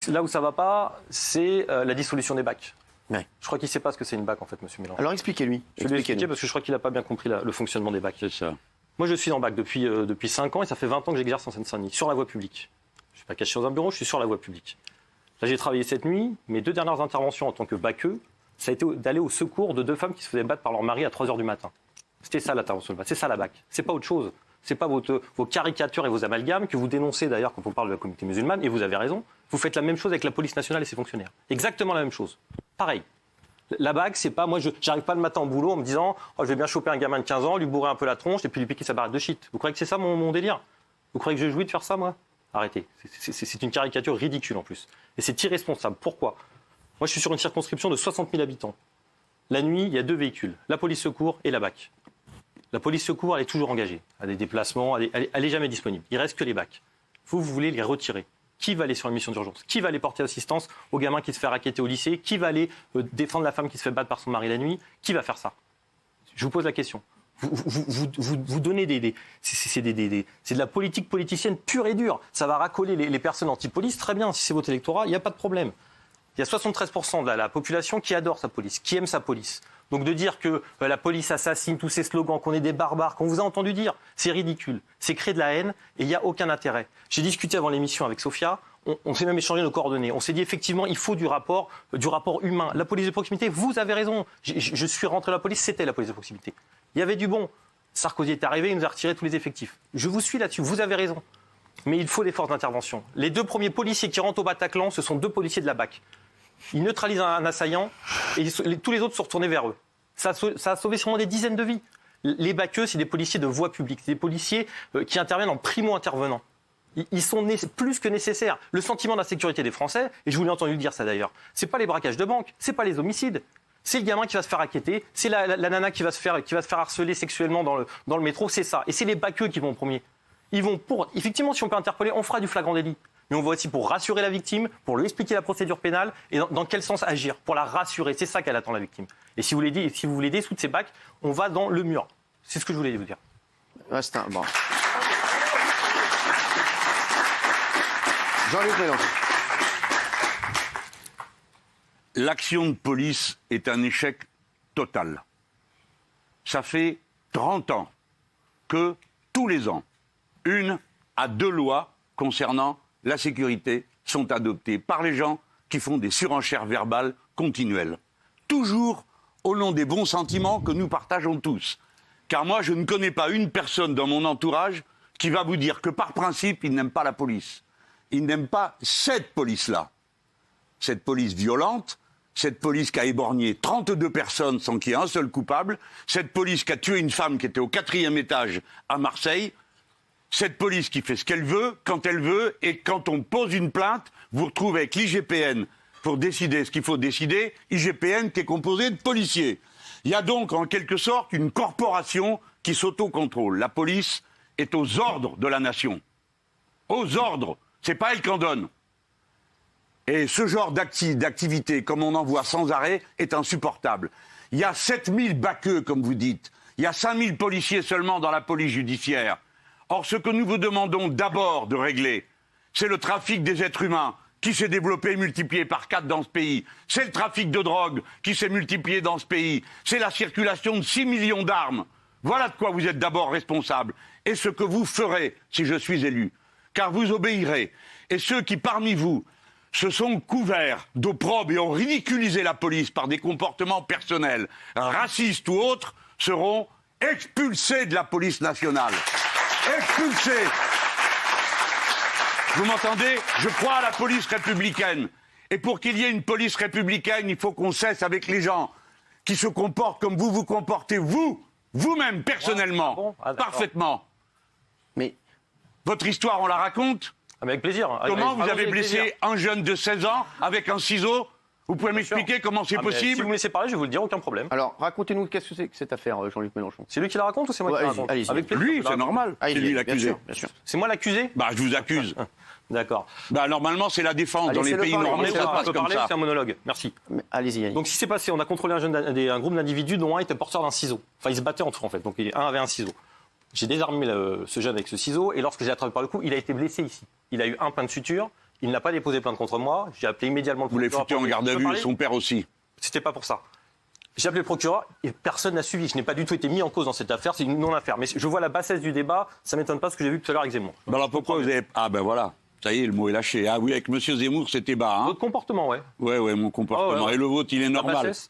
Là où ça va pas, c'est la dissolution des bacs. Ouais. Je crois qu'il ne sait pas ce que c'est une BAC, en fait, monsieur Mélenchon. Alors expliquez-lui. Je vais lui expliquer parce que je crois qu'il n'a pas bien compris le fonctionnement des bacs. C'est ça. Moi, je suis en BAC depuis 5 ans et ça fait 20 ans que j'exerce en Seine-Saint-Denis, sur la voie publique. Je ne suis pas caché dans un bureau, je suis sur la voie publique. Là, j'ai travaillé cette nuit. Mes 2 dernières interventions en tant que baqueux, ça a été d'aller au secours de 2 femmes qui se faisaient battre par leur mari à 3h du matin. C'était ça l'intervention de BAC, c'est ça la BAC. C'est pas autre chose. C'est pas vos caricatures et vos amalgames que vous dénoncez d'ailleurs quand on parle de la communauté musulmane, et vous avez raison. Vous faites la même chose avec la police nationale et ses fonctionnaires. Exactement la même chose. Pareil. La BAC, c'est pas, moi, j'arrive pas le matin au boulot en me disant oh, je vais bien choper un gamin de 15 ans, lui bourrer un peu la tronche et puis lui piquer sa barrette de shit. Vous croyez que c'est ça mon délire? Vous croyez que je jouis de faire ça, moi? Arrêtez. C'est une caricature ridicule en plus. Et c'est irresponsable. Pourquoi? Moi, je suis sur une circonscription de 60 000 habitants. La nuit, il y a 2 véhicules, la police secours et la BAC. La police secours, elle est toujours engagée à des déplacements, elle est jamais disponible. Il reste que les BAC. Vous voulez les retirer. Qui va aller sur une mission d'urgence? Qui va aller porter assistance au gamin qui se fait racketter au lycée? Qui va aller défendre la femme qui se fait battre par son mari la nuit? Qui va faire ça? Je vous pose la question. Vous donnez c'est de la politique politicienne pure et dure. Ça va racoler les personnes anti-police. Très bien, si c'est votre électorat, il n'y a pas de problème. Il y a 73% de la population qui adore sa police, qui aime sa police. Donc de dire que la police assassine, tous ces slogans, qu'on est des barbares, qu'on vous a entendu dire, c'est ridicule. C'est créer de la haine et il n'y a aucun intérêt. J'ai discuté avant l'émission avec Sophia, on s'est même échangé nos coordonnées. On s'est dit effectivement, il faut du rapport humain. La police de proximité, vous avez raison. Je suis rentré dans la police, c'était la police de proximité. Il y avait du bon. Sarkozy est arrivé, il nous a retiré tous les effectifs. Je vous suis là-dessus, vous avez raison. Mais il faut des forces d'intervention. Les 2 premiers policiers qui rentrent au Bataclan, ce sont 2 policiers de la BAC. Ils neutralisent un assaillant et tous les autres sont retournés vers eux. Ça a sauvé sûrement des dizaines de vies. Les baqueux, c'est des policiers de voie publique, c'est des policiers qui interviennent en primo-intervenant. Ils sont plus que nécessaires. Le sentiment d'insécurité des Français, et je vous l'ai entendu dire ça d'ailleurs, c'est pas les braquages de banque, c'est pas les homicides. C'est le gamin qui va se faire racketter, c'est la nana qui va se faire harceler sexuellement dans le métro, c'est ça. Et c'est les baqueux qui vont en premier. Ils vont effectivement, si on peut interpeller, on fera du flagrant délit. Mais on va aussi pour rassurer la victime, pour lui expliquer la procédure pénale et dans quel sens agir, pour la rassurer. C'est ça qu'elle attend, la victime. Et si vous voulez dissoudre ces bacs, on va dans le mur. C'est ce que je voulais vous dire. Ouais, bon. Jean-Luc Mélenchon. L'action de police est un échec total. Ça fait 30 ans que, tous les ans, 1 à 2 lois concernant la sécurité sont adoptées par les gens qui font des surenchères verbales continuelles. Toujours au nom des bons sentiments que nous partageons tous. Car moi, je ne connais pas une personne dans mon entourage qui va vous dire que par principe, il n'aime pas la police. Il n'aime pas cette police-là. Cette police violente, cette police qui a éborgné 32 personnes sans qu'il y ait un seul coupable, cette police qui a tué une femme qui était au 4e étage à Marseille, cette police qui fait ce qu'elle veut, quand elle veut, et quand on pose une plainte, vous retrouvez avec l'IGPN pour décider ce qu'il faut décider, IGPN qui est composé de policiers. Il y a donc en quelque sorte une corporation qui s'autocontrôle. La police est aux ordres de la nation. Aux ordres. C'est pas elle qui en donne. Et ce genre d'activité, comme on en voit sans arrêt, est insupportable. Il y a 7000 baqueux, comme vous dites. Il y a 5000 policiers seulement dans la police judiciaire. Or, ce que nous vous demandons d'abord de régler, c'est le trafic des êtres humains qui s'est développé et multiplié par 4 dans ce pays. C'est le trafic de drogue qui s'est multiplié dans ce pays. C'est la circulation de 6 millions d'armes. Voilà de quoi vous êtes d'abord responsable. Et ce que vous ferez si je suis élu. Car vous obéirez. Et ceux qui, parmi vous, se sont couverts d'opprobre et ont ridiculisé la police par des comportements personnels, racistes ou autres, seront expulsés de la police nationale. Expulsés. Vous m'entendez? Je crois à la police républicaine. Et pour qu'il y ait une police républicaine, il faut qu'on cesse avec les gens qui se comportent comme vous vous comportez, vous-même, personnellement, parfaitement. Mais votre histoire, on la raconte? Avec plaisir. Comment vous avez blessé un jeune de 16 ans avec un ciseau? Vous pouvez m'expliquer comment c'est possible? Si vous me laissez parler, je vais vous le dire, aucun problème. alors, racontez-nous qu'est-ce que c'est que cette affaire, Jean-Luc Mélenchon. C'est lui qui la raconte ou c'est moi qui la raconte? allez-y. Avec plaisir. Lui, c'est normal. C'est lui l'accusé. Bien sûr. C'est moi l'accusé? Bah, je vous accuse. D'accord. Bah, normalement, c'est la défense. Dans les Laissez-le pays parler. normaux, ça se On passe peut comme parler, ça. c'est un monologue. Merci. Allez-y. Donc, ce qui s'est passé, on a contrôlé un groupe d'individus dont un était porteur d'un ciseau. Enfin, ils se battaient entre eux, en fait. Donc, un avait un ciseau. J'ai désarmé ce jeune avec ce ciseau et lorsque j'ai attrapé par le cou, il a été blessé ici. Il a eu un point de suture Il n'a pas déposé plainte contre moi. J'ai appelé immédiatement le Vous l'avez procureur. foutu en garde à vue, et son père aussi. C'était pas pour ça. J'ai appelé le procureur et personne n'a suivi. Je n'ai pas du tout été mis en cause dans cette affaire. C'est une non-affaire. Mais je vois la bassesse du débat. Ça m'étonne pas ce que j'ai vu tout à l'heure avec Zemmour. Ben alors pourquoi vous avez... Ah ben voilà, ça y est, le mot est lâché. Ah oui, avec M. Zemmour, c'était bas. Hein. Votre comportement, ouais. Ouais, mon comportement. Ah ouais. Et le vôtre, il est La normal. bassesse.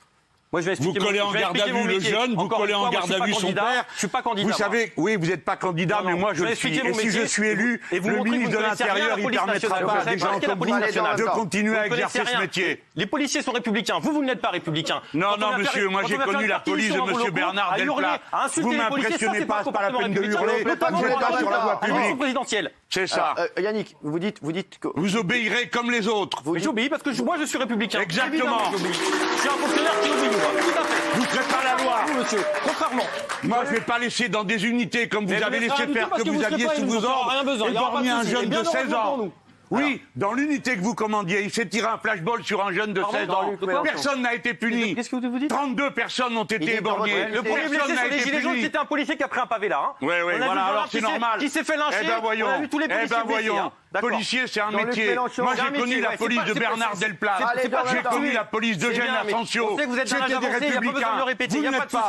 Moi, je vais Vous expliquer collez mon- en je vais garde à expliquer vue mon le métier. jeune, vous Encore collez une en fois, moi, garde je à suis vue pas son candidat. père. Je suis pas candidat. Vous moi. savez, oui, vous n'êtes pas candidat, Non, mais non, moi je je vais le suis. expliquer Et mon si je métier. suis élu, Et vous le montrez que ministre vous de ne connaissez rien à l'Intérieur, la il police permettra nationale. pas Vous à des savez gens pas comme la police vous nationale. de continuer à Vous connaissez exercer ce rien. métier. Les policiers sont républicains. Vous n'êtes pas républicain. Non, Quand on non, va monsieur, faire- moi quand j'ai on va faire connu une la police de perquisition dans vos M. locaux, Bernard à hurler, Delplat. à insulter Vous les policiers, ça, m'impressionnez c'est pas, c'est pas la comportement peine de républicain. hurler. Notamment Vous n'êtes dans pas sur la voie l'élection publique. présidentielle. C'est ça. Yannick, vous dites que... Vous obéirez comme les autres. Mais j'obéis parce que moi je suis républicain. Exactement. Évidemment, j'obéis. Je suis un fonctionnaire qui obéit. Moi. Tout à fait. Vous ne ferez pas la loi. Vous, monsieur. Contrairement. Moi, je ne vais pas laisser dans des unités comme vous Mais avez vous laissé serez invité faire parce que que vous vous aviez serez pas sous élu, vos donc il y aura ordres rien besoin, il y aura pas de épargné un souci. jeune Et de bien 16 heureusement pour ans. nous. Oui, dans l'unité que vous commandiez, il s'est tiré un flashball sur un jeune de Pardon, 16 ans. Jean-Luc Mélenchon. Personne n'a été puni. Qu'est-ce que vous dites 32 personnes ont Il été est dans votre- éborgnées. Le premier blessé Personne sur n'a les été gilets jaunes, puni. c'était un policier qui a pris un pavé là. Hein. Oui, On a vu voilà, Jean-Luc alors c'est qui s'est- normal. Qui s'est fait lyncher. Eh ben voyons. On a vu tous les Eh policiers ben blessés, voyons. hein. D'accord. Policier, c'est un Jean-Luc métier. Mélenchon, Moi, c'est un j'ai connu métier, la ouais, police c'est de pas- Bernard c'est- Delplat. c'est pas J'ai grave. connu la police C'est d'Eugène bien, mais Asensio. on sait que vous êtes dans l'âge C'était des avancé, il n'y a pas besoin de le républicains. répéter. Il Vous n'y a pas n'êtes de pas.